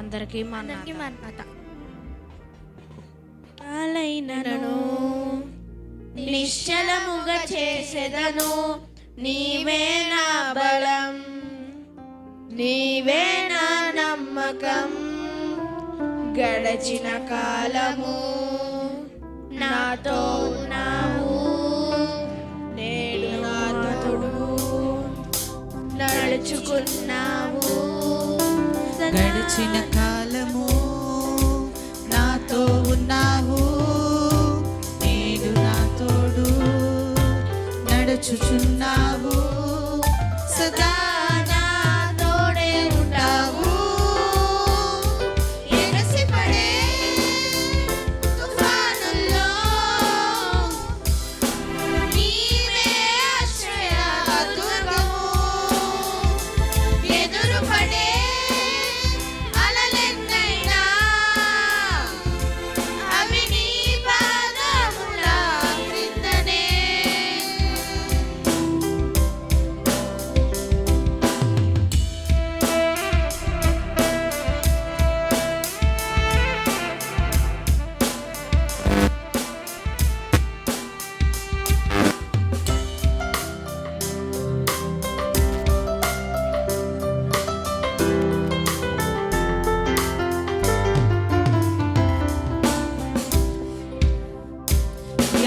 అందరికీ మన్నత. కాలైనను నిశ్చలముగా చేసేదను, నీవే నా బలం, నీవే నా నమ్మకం. గడచిన కాలము నాతో ఉన్నావు, నేడు నాతో నడుచుకున్నావు. గడిచిన కాలము నాతో ఉన్నావు, నేడు నా తోడు నడుచుచున్నావు. సదా నా తోడే ఉంటావు. ఎగసిపడే తుఫానుల్లో నీవే ఆశ్రయ దుర్గము. ఎదురుపడే అలలెన్నైనా అవి నీ పాదముల క్రిందనే.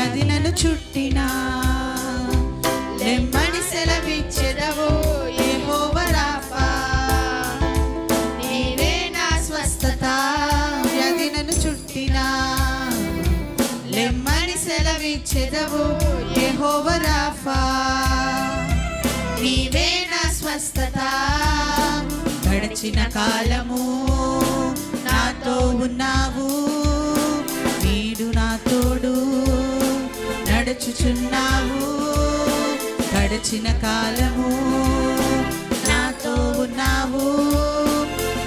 అది నన్ను చుట్టినా లెమ్మని సెలవిచ్చెదవు. యెహోవా రాఫా, నీవే నా స్వస్థత. అది నన్ను చుట్టినా లెమ్మని సెలవిచ్చెదవు. యెహోవా రాఫా, నీవే నా స్వస్థత. గడిచిన కాలము నాతో ఉన్నావు, నీడు నా తోడు నడుచుచున్నావు. గడిచిన కాలము నాతో ఉన్నావు,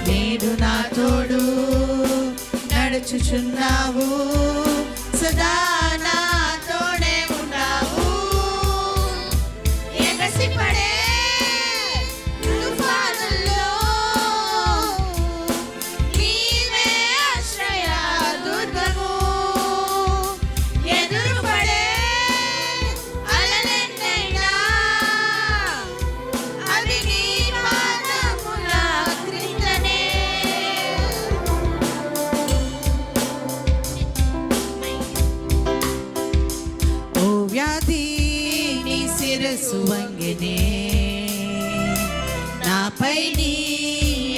నేడు నా తోడు నడుచుచున్నావు. సదా నా తోడే ఉన్నావు. ఎగసిపడే తుఫానుల్లో నీవే ఆశ్రయ దుర్గము. ఎదురుపడే అలలెన్నైనా అవి నీ పాదముల క్రిందనే. ఓ వ్యాధి నీ శిరస్సు వంగెనే, నాపై నీ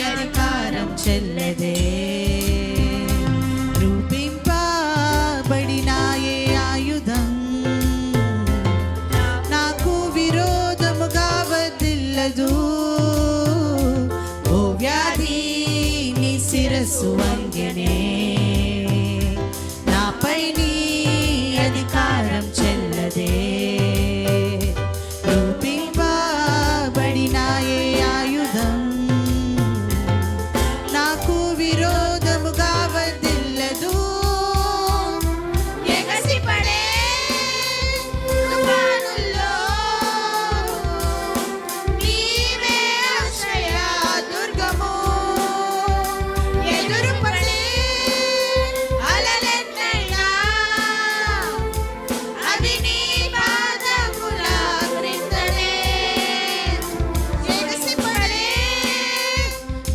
అధికారం చెల్లదే. రూపింపబడిన ఏ ఆయుధం నాకు విరోధముగా వర్ధిల్లదు. ఓ వ్యాధి నీ శిరస్సు వంగెనే, నాపై నీ అధికారం చెల్లదే. రూపింపబడిన ఏ ఆయుధం నాకు విరోధముగా వర్ధిల్లదు. ఎగసిపడే తుఫానుల్లో నీవే ఆశ్రయ దుర్గము. ఎదురుపడే అలలెన్నైనా అవి నీ పాదముల క్రిందనే. ఎగసిపడే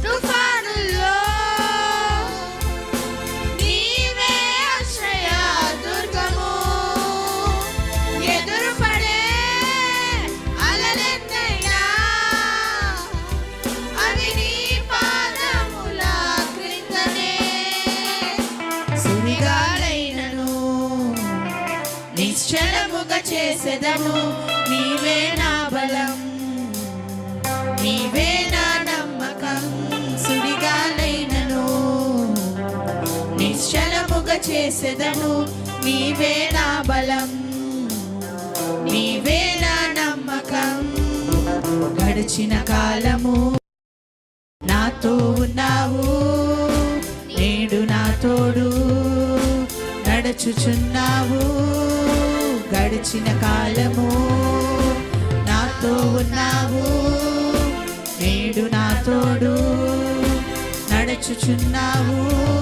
తుఫానుల్లో నీవే ఆశ్రయ దుర్గము. ఎదురుపడే అలలెన్నైనా అవి నీ పాదముల క్రిందనే. సుడిగాలైనను నిశ్చలముగా చేసేదను, నీవే నా బలం, నీవే నా నమ్మకం. సుడిగాలైనను నిశ్చలముగా చేసేదను, నీవే నా బలం, నీవే నా నమ్మకం. గడిచిన కాలము నాతో ఉన్నావు, నేడు నా తోడు నడుచుచున్నావు. గడిచిన కాలము నాతో ఉన్నావు, నేడు నా తోడు నడిపించుచున్నావు